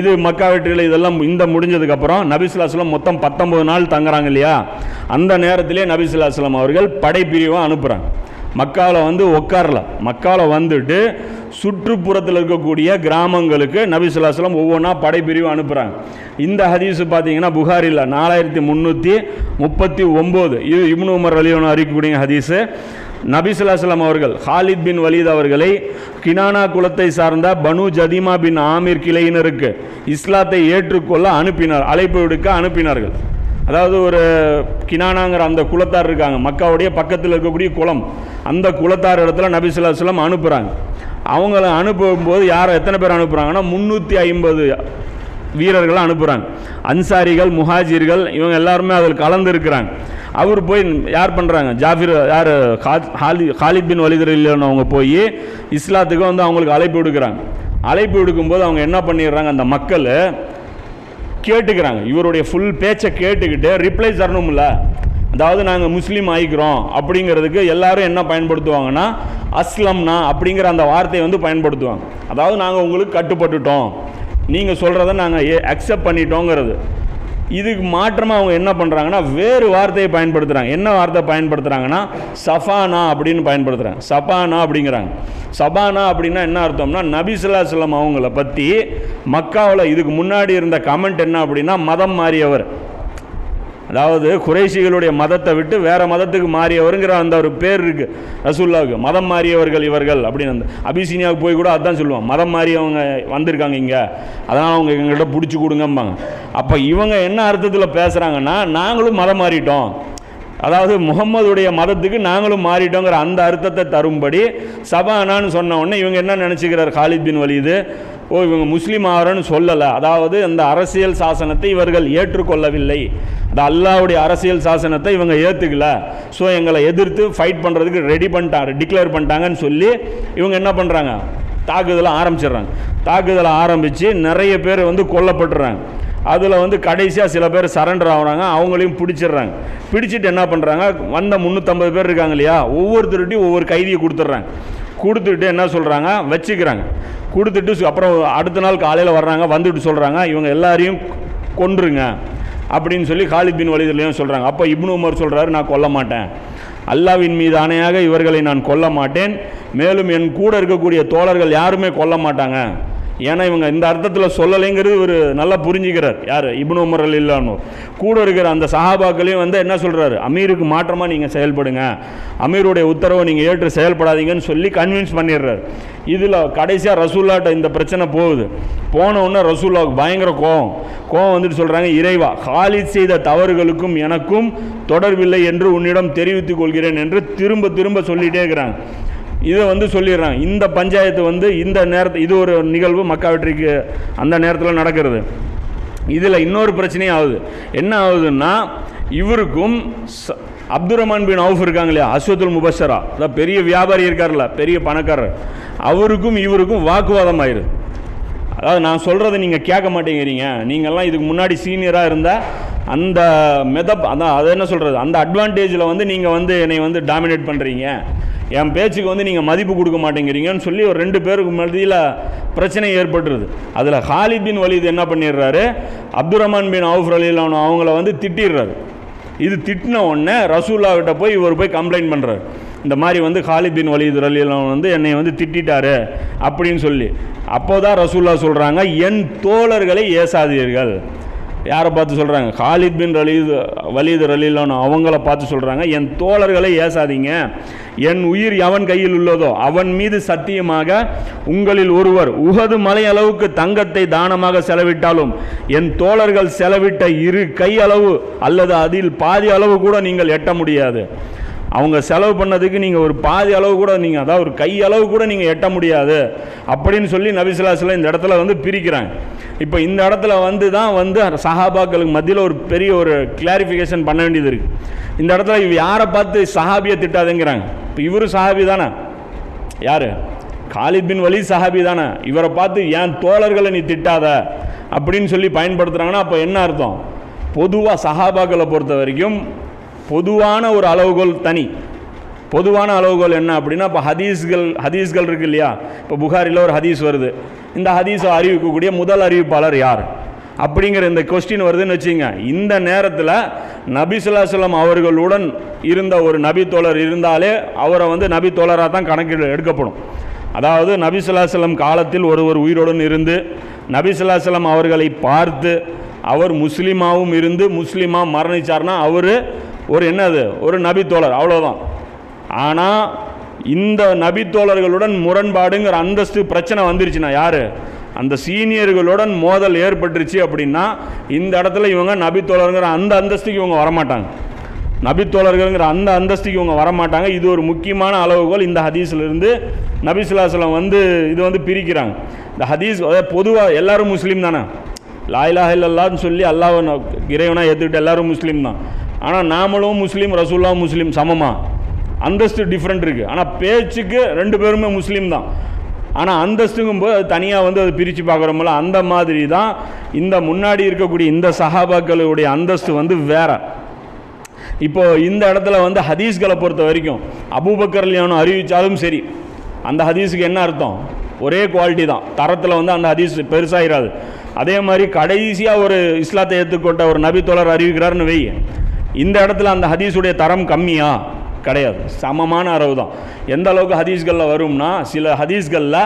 இது மக்கா வெற்றியில் இதெல்லாம் இந்த முடிஞ்சதுக்கப்புறம் நபி ஸல்லல்லாஹு அலைஹி வஸல்லம் மொத்தம் 19 நாள் தங்குறாங்க இல்லையா, அந்த நேரத்திலே நபி ஸல்லல்லாஹு அலைஹி வஸல்லம் அவர்கள் படைப்பிரிவாக அனுப்புகிறாங்க. மக்காவில் வந்து உட்காரல, மக்காவில் வந்துட்டு சுற்றுப்புறத்தில் இருக்கக்கூடிய கிராமங்களுக்கு நபி ஸல்லல்லாஹு அலைஹி வஸல்லம் ஒவ்வொன்றா படைப்பிரிவு அனுப்புகிறாங்க. இந்த ஹதீஸ் பார்த்தீங்கன்னா புகாரில் 4339, இது இப்னு உமர் ரலியல்லாஹு அறிக்கக்கூடிய ஹதீஸு. நபி ஸல்லல்லாஹு அலைஹி வஸல்லம் அவர்கள் ஹாலித் பின் வலீத் அவர்களை கினானா குலத்தை சார்ந்த பனு ஜதிமா பின் ஆமீர் கிளையினருக்கு இஸ்லாத்தை ஏற்றுக்கொள்ள அனுப்பினார், அழைப்பு விடுக்க அனுப்பினார்கள். அதாவது ஒரு கினானாங்கிற அந்த குலத்தார் இருக்காங்க, மக்காவுடைய பக்கத்தில் இருக்கக்கூடிய குளம், அந்த குலத்தார் இடத்துல நபி ஸல்லல்லாஹு அலைஹி வஸல்லம் அனுப்புகிறாங்க. அவங்கள அனுப்பும்போது எத்தனை பேர் அனுப்புகிறாங்கன்னா 350 வீரர்களை அனுப்புகிறாங்க. அன்சாரிகள், முஹாஜிர்கள் இவங்க எல்லாருமே அதில் கலந்து இருக்கிறாங்க. அவர் போய் யார் பண்ணுறாங்க, ஹாலித் பின் வலீத் அவங்க போய் இஸ்லாத்துக்கு வந்து அவங்களுக்கு அழைப்பு விடுக்கிறாங்க. அழைப்பு விடுக்கும்போது அவங்க என்ன பண்ணிடுறாங்க, அந்த மக்கள் கேட்டுக்கிறாங்க, இவருடைய ஃபுல் பேச்சை கேட்டுக்கிட்டு ரிப்ளை தரணும்ல, அதாவது நாங்கள் முஸ்லீம் ஆகிக்கிறோம் அப்படிங்கிறதுக்கு எல்லாரும் என்ன பயன்படுத்துவாங்கன்னா அஸ்லம்னா அப்படிங்கிற அந்த வார்த்தையை வந்து பயன்படுத்துவாங்க. அதாவது நாங்கள் உங்களுக்கு கட்டுப்பட்டுட்டோம், நீங்கள் சொல்கிறத நாங்கள் அக்செப்ட் பண்ணிட்டோங்கிறது. இதுக்கு மாற்றமாக அவங்க என்ன பண்ணுறாங்கன்னா வேறு வார்த்தையை பயன்படுத்துகிறாங்க. என்ன வார்த்தை பயன்படுத்துகிறாங்கன்னா சஃபானா அப்படின்னு பயன்படுத்துகிறாங்க. சபானா அப்படிங்கிறாங்க. சபானா அப்படின்னா என்ன அர்த்தம்னா நபி ஸல்லல்லாஹு அலைஹி வஸல்லம் அவங்கள பற்றி மக்காவில் இதுக்கு முன்னாடி இருந்த கமெண்ட் என்ன அப்படின்னா மதம் மாறியவர், அதாவது குறைஷிகளுடைய மதத்தை விட்டு வேறு மதத்துக்கு மாறியவருங்கிற அந்த ஒரு பேர் இருக்குது ரசூலுல்லாஹ்வுக்கு. மதம் மாறியவர்கள் இவர்கள் அப்படின்னு அந்த அபிசீனியாவுக்கு போய் கூட அதுதான் சொல்லுவாங்க, மதம் மாறியவங்க வந்திருக்காங்க இங்கே, அதனால் அவங்க எங்கள்கிட்ட பிடிச்சி கொடுங்கம்பாங்க. அப்போ இவங்க என்ன அர்த்தத்தில் பேசுகிறாங்கன்னா நாங்களும் மதம் மாறிட்டோம், அதாவது முகம்மதுடைய மதத்துக்கு நாங்களும் மாறிட்டோங்கிற அந்த அர்த்தத்தை தரும்படி சபானான்னு சொன்ன உடனே இவங்க என்ன நினச்சிக்கிறார் ஹாலித் பின் வலீது, இவங்க முஸ்லீம் ஆகிறன்னு சொல்லலை, அதாவது அந்த அரசியல் சாசனத்தை இவர்கள் ஏற்றுக்கொள்ளவில்லை, அந்த அல்லாஹ்வுடைய அரசியல் சாசனத்தை இவங்க ஏற்றுக்கல, ஸோ எங்களை எதிர்த்து ஃபைட் பண்ணுறதுக்கு ரெடி பண்ணிட்டாங்க, டிக்ளேர் பண்ணிட்டாங்கன்னு சொல்லி இவங்க என்ன பண்ணுறாங்க, தாக்குதலை ஆரம்பிச்சிடுறாங்க. தாக்குதலை ஆரம்பித்து நிறைய பேர் வந்து கொல்லப்பட்டுறாங்க. அதில் வந்து கடைசியாக சில பேர் சரண்டர் ஆகுறாங்க, அவங்களையும் பிடிச்சிடுறாங்க. பிடிச்சிட்டு என்ன பண்ணுறாங்க, வந்த 350 பேர் இருக்காங்க இல்லையா, ஒவ்வொருத்தருட்டையும் ஒவ்வொரு கைதியை கொடுத்துட்றாங்க. கொடுத்துட்டு என்ன சொல்கிறாங்க, வச்சுக்கிறாங்க. கொடுத்துட்டு அப்புறம் அடுத்த நாள் காலையில் வர்றாங்க, வந்துட்டு சொல்கிறாங்க இவங்க எல்லாரையும் கொன்றுங்க அப்படின்னு சொல்லி ஹாலித் பின் வலீத்லையும் சொல்கிறாங்க. அப்போ இப்னு உமர் சொல்கிறாரு, நான் கொல்ல மாட்டேன், அல்லாஹ்வின் மீது ஆணையாக இவர்களை நான் கொல்ல மாட்டேன், மேலும் என் கூட இருக்கக்கூடிய தோழர்கள் யாருமே கொல்ல மாட்டாங்க. ஏன்னா இவங்க இந்த அர்த்தத்தில் சொல்லலைங்கிறது ஒரு நல்லா புரிஞ்சுக்கிறார். யார், இப்னு உமர் ரலியல்லாஹு. கூட இருக்கிற அந்த சஹாபாக்களையும் வந்து என்ன சொல்கிறாரு, அமீருக்கு மாற்றமாக நீங்கள் செயல்படுங்க, அமீருடைய உத்தரவை நீங்கள் ஏற்று செயல்படாதீங்கன்னு சொல்லி கன்வின்ஸ் பண்ணிடுறாரு. இதில் கடைசியாக ரசூல்லாட்ட இந்த பிரச்சனை போகுது. போனவுடனே ரசூல்லாவுக்கு பயங்கர கோவம் வந்துட்டு சொல்கிறாங்க, இறைவா, ஹாலித் செய்த தவறுகளுக்கும் எனக்கும் தொடர்பில்லை என்று உன்னிடம் தெரிவித்துக் கொள்கிறேன் என்று திரும்ப திரும்ப சொல்லிகிட்டே இருக்கிறாங்க. இதை வந்து சொல்லிடுறாங்க. இந்த பஞ்சாயத்து வந்து இந்த நேரத்தில் இது ஒரு நிகழ்வு மக்கா வெற்றிக்கு அந்த நேரத்தில் நடக்கிறது. இதில் இன்னொரு பிரச்சனையும் ஆகுது. என்ன ஆகுதுன்னா இவருக்கும் அப்துர் ரஹ்மான் பின் அவுஃப் இருக்காங்க இல்லையா, அஸ்வத்துல் முபஷரா, அதான் பெரிய வியாபாரி இருக்கார்ல, பெரிய பணக்காரர், அவருக்கும் இவருக்கும் வாக்குவாதம் ஆயிடுது. அதாவது நான் சொல்கிறத நீங்கள் கேட்க மாட்டேங்கிறீங்க, நீங்கள்லாம் இதுக்கு முன்னாடி சீனியராக இருந்தால் அந்த அதான் அதை என்ன சொல்கிறது, அந்த அட்வான்டேஜில் வந்து நீங்கள் வந்து என்னை வந்து டாமினேட் பண்ணுறீங்க, என் பேச்சுக்கு வந்து நீங்கள் மதிப்பு கொடுக்க மாட்டேங்கிறீங்கன்னு சொல்லி ஒரு 2 பேருக்கு மத்தியில் பிரச்சனை ஏற்பட்டுருது. அதில் ஹாலித் பின் வலீத் என்ன பண்ணிடுறாரு, அப்துர் ரஹ்மான் பின் அவுஃப் ரலியல்லாஹு அவங்கள வந்து திட்டிடுறாரு. இது திட்டின உடனே ரசூலுல்லாஹ்கிட்ட போய் இவர் போய் கம்ப்ளைண்ட் பண்ணுறாரு, இந்த மாதிரி வந்து ஹாலித் பின் வலீத் ரலியல்லாஹு வந்து என்னை வந்து திட்டாரு அப்படின்னு சொல்லி. அப்போ தான் ரசூலுல்லாஹ் சொல்கிறாங்க, என் தோழர்களை ஏசாதீர்கள். யாரை பார்த்து சொல்கிறாங்க, ஹாலித் பின் வலீத் ரலியல்லாஹு அவங்கள பார்த்து சொல்கிறாங்க, என் தோழர்களை ஏசாதீங்க, என் உயிர் எவன் கையில் உள்ளதோ அவன் மீது சத்தியமாக உங்களில் ஒருவர் உஹது மலை அளவுக்கு தங்கத்தை தானமாக செலவிட்டாலும் என் தோழர்கள் செலவிட்ட 2 கை அளவு அல்லது அதில் பாதி அளவு கூட நீங்கள் எட்ட முடியாது. அவங்க செலவு பண்ணதுக்கு நீங்கள் ஒரு பாதி அளவு கூட நீங்கள், அதாவது ஒரு கை அளவு கூட நீங்கள் எட்ட முடியாது அப்படின்னு சொல்லி நபி ஸல்லல்லாஹு அலைஹி வஸல்லம் இந்த இடத்துல வந்து பிரிக்கிறாங்க. இப்போ இந்த இடத்துல வந்து தான் வந்து சஹாபாக்களுக்கு மத்தியில் ஒரு பெரிய ஒரு கிளாரிஃபிகேஷன் பண்ண வேண்டியது இருக்குது. இந்த இடத்துல இவ யாரை பார்த்து சஹாபியை திட்டாதுங்கிறாங்க. இப்போ இவரு சஹாபி தானே, யார், ஹாலித் பின் வலீத் சஹாபி தானே, இவரை பார்த்து என் தோழர்களை நீ திட்டாத அப்படின்னு சொல்லி பயன்படுத்துகிறாங்கன்னா அப்போ என்ன அர்த்தம், பொதுவாக சஹாபாக்களை பொறுத்த வரைக்கும் பொதுவான ஒரு அளவுகோல் தனி, பொதுவான அளவுகோல் என்ன அப்படின்னா, இப்போ ஹதீஸ்கள் இருக்கு இல்லையா, இப்போ புகாரில் ஒரு ஹதீஸ் வருது, இந்த ஹதீஸை அறிவிக்கக்கூடிய முதல் அறிவிப்பாளர் யார் அப்படிங்கிற இந்த கொஸ்டின் வருதுன்னு வச்சுங்க. இந்த நேரத்தில் நபி ஸல்லல்லாஹு அலைஹி வஸல்லம் அவர்களுடன் இருந்த ஒரு நபி தோழர் இருந்தாலே அவரை வந்து நபி தோழராக தான் கணக்கில் எடுக்கப்படும். அதாவது நபி ஸல்லல்லாஹு அலைஹி வஸல்லம் காலத்தில் ஒருவர் உயிரோடு இருந்து நபி ஸல்லல்லாஹு அலைஹி வஸல்லம் அவர்களை பார்த்து அவர் முஸ்லீமாவும் இருந்து முஸ்லீமாக மரணிச்சார்னா அவர் ஒரு என்னது ஒரு நபி தோழர், அவ்வளோதான். ஆனால் இந்த நபி தோழர்களுடன் முரண்பாடுங்கிற அந்தஸ்து பிரச்சனை வந்துருச்சுன்னா, யார் அந்த சீனியர்களுடன் மோதல் ஏற்பட்டுருச்சு அப்படின்னா இந்த இடத்துல இவங்க நபி தோழருங்கிற அந்த அந்தஸ்துக்கு இவங்க வரமாட்டாங்க. நபி தோழர்கள்ங்கிற அந்த அந்தஸ்துக்கு இவங்க வரமாட்டாங்க. இது ஒரு முக்கியமான அளவுகோல். இந்த ஹதீஸ்லேருந்து நபி ஸல்லல்லாஹு அலைஹி வஸல்லம் வந்து இது வந்து பிரிக்கிறாங்க. இந்த ஹதீஸ் பொதுவாக எல்லாரும் முஸ்லீம் தானே, லா இலாஹா இல்லல்லாஹ்னு சொல்லி அல்லாஹ் இறைவனாக ஏற்றுக்கிட்டு எல்லாரும் முஸ்லீம் தான். ஆனால் நாமளும் முஸ்லீம், ரசூலுல்லாஹ் முஸ்லீம், சமமாக அந்தஸ்து டிஃப்ரெண்ட் இருக்குது. ஆனால் பேச்சுக்கு ரெண்டு பேருமே முஸ்லீம் தான். ஆனால் அந்தஸ்துங்கும் போது அது தனியாக வந்து அது பிரித்து பார்க்குறோம்ல, அந்த மாதிரி தான் இந்த முன்னாடி இருக்கக்கூடிய இந்த சஹாபாக்களுடைய அந்தஸ்து வந்து வேற. இப்போது இந்த இடத்துல வந்து ஹதீஸ்களை பொறுத்த வரைக்கும் அபூபக்கர் ரலியல்லாஹு அறிவித்தாலும் சரி, அந்த ஹதீஸுக்கு என்ன அர்த்தம், ஒரே குவாலிட்டி தான், தரத்தில் வந்து அந்த ஹதீஸ் பெருசாகிடாது. அதே மாதிரி கடைசியாக ஒரு இஸ்லாத்தை ஏற்றுக்கொண்ட ஒரு நபி தோழர் அறிவிக்கிறாருன்னு வை, இந்த இடத்துல அந்த ஹதீஸுடைய தரம் கம்மியா கிடையாது, சமமான அளவு தான். எந்த அளவுக்கு ஹதீஸ்களில் வரும்னா, சில ஹதீஸ்களில்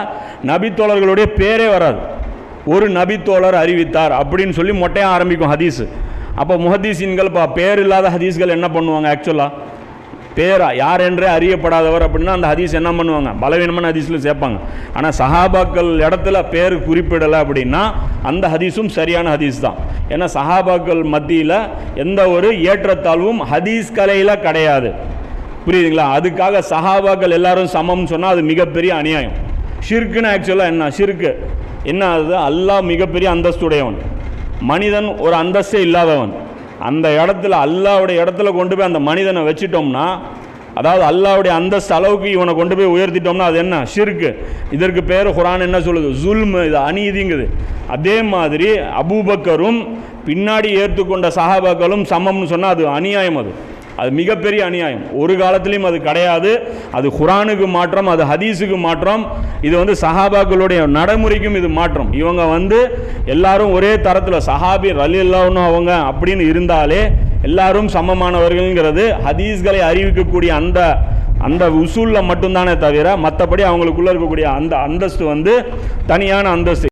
நபித்தோழர்களுடைய பேரே வராது, ஒரு நபித்தோழர் அறிவித்தார் அப்படின்னு சொல்லி மொட்டையாக ஆரம்பிக்கும் ஹதீஸு. அப்போ முஹதீஸின்கள் பேர் இல்லாத ஹதீஸ்கள் என்ன பண்ணுவாங்க, ஆக்சுவலாக பேரா யார் என்றே அறியப்படாதவர் அப்படின்னா அந்த ஹதீஸ் என்ன பண்ணுவாங்க, பலவீனமான ஹதீஸில் சேர்ப்பாங்க. ஆனால் சஹாபாக்கள் இடத்துல பேர் குறிப்பிடலை அப்படின்னா அந்த ஹதீஸும் சரியான ஹதீஸ் தான். ஏன்னா சஹாபாக்கள் மத்தியில் எந்த ஒரு ஏற்றத்தாழ்வும் ஹதீஸ் கலையில் கிடையாது, புரியுதுங்களா? அதுக்காக சஹாபாக்கள் எல்லாரும் சமம்னு சொன்னால் அது மிகப்பெரிய அநியாயம். ஷிர்க்குன்னு ஆக்சுவலாக என்ன, ஷிர்க்கு என்ன, அது அல்லாஹ் மிகப்பெரிய அந்தஸ்துடையவன், மனிதன் ஒரு அந்தஸ்தே இல்லாதவன். அந்த இடத்துல அல்லாஹ்வுடைய இடத்துல கொண்டு போய் அந்த மனிதனை வச்சிட்டோம்னா, அதாவது அல்லாஹ்வுடைய அந்தஸ்து அளவுக்கு இவனை கொண்டு போய் உயர்த்திட்டோம்னா அது என்ன, ஷிர்க்கு. இதற்கு பேர் குர்ஆன் என்ன சொல்லுது, ஜுல்ம், இது அநீதிங்குது. அதே மாதிரி அபூபக்கரும் பின்னாடி ஏற்றுக்கொண்ட சஹாபாக்களும் சமம்னு சொன்னால் அது அநியாயம், அது மிகப்பெரிய அநியாயம். ஒரு காலத்திலையும் அது கிடையாது. அது குர்ஆனுக்கு மாற்றம், அது ஹதீஸுக்கு மாற்றம், இது வந்து சஹாபாக்களுடைய நடைமுறைக்கும் இது மாற்றம். இவங்க வந்து எல்லாரும் ஒரே தரத்தில் சஹாபி ரலியல்லாஹு அன்ஹு அவங்க அப்படின்னு இருந்தாலே எல்லாரும் சமமானவர்கள்ங்கிறது ஹதீஸ்களை அறிவிக்கக்கூடிய அந்த உசூலில் மட்டும்தானே தவிர மற்றபடி அவங்களுக்குள்ளே இருக்கக்கூடிய அந்த அந்தஸ்து வந்து தனியான அந்தஸ்து.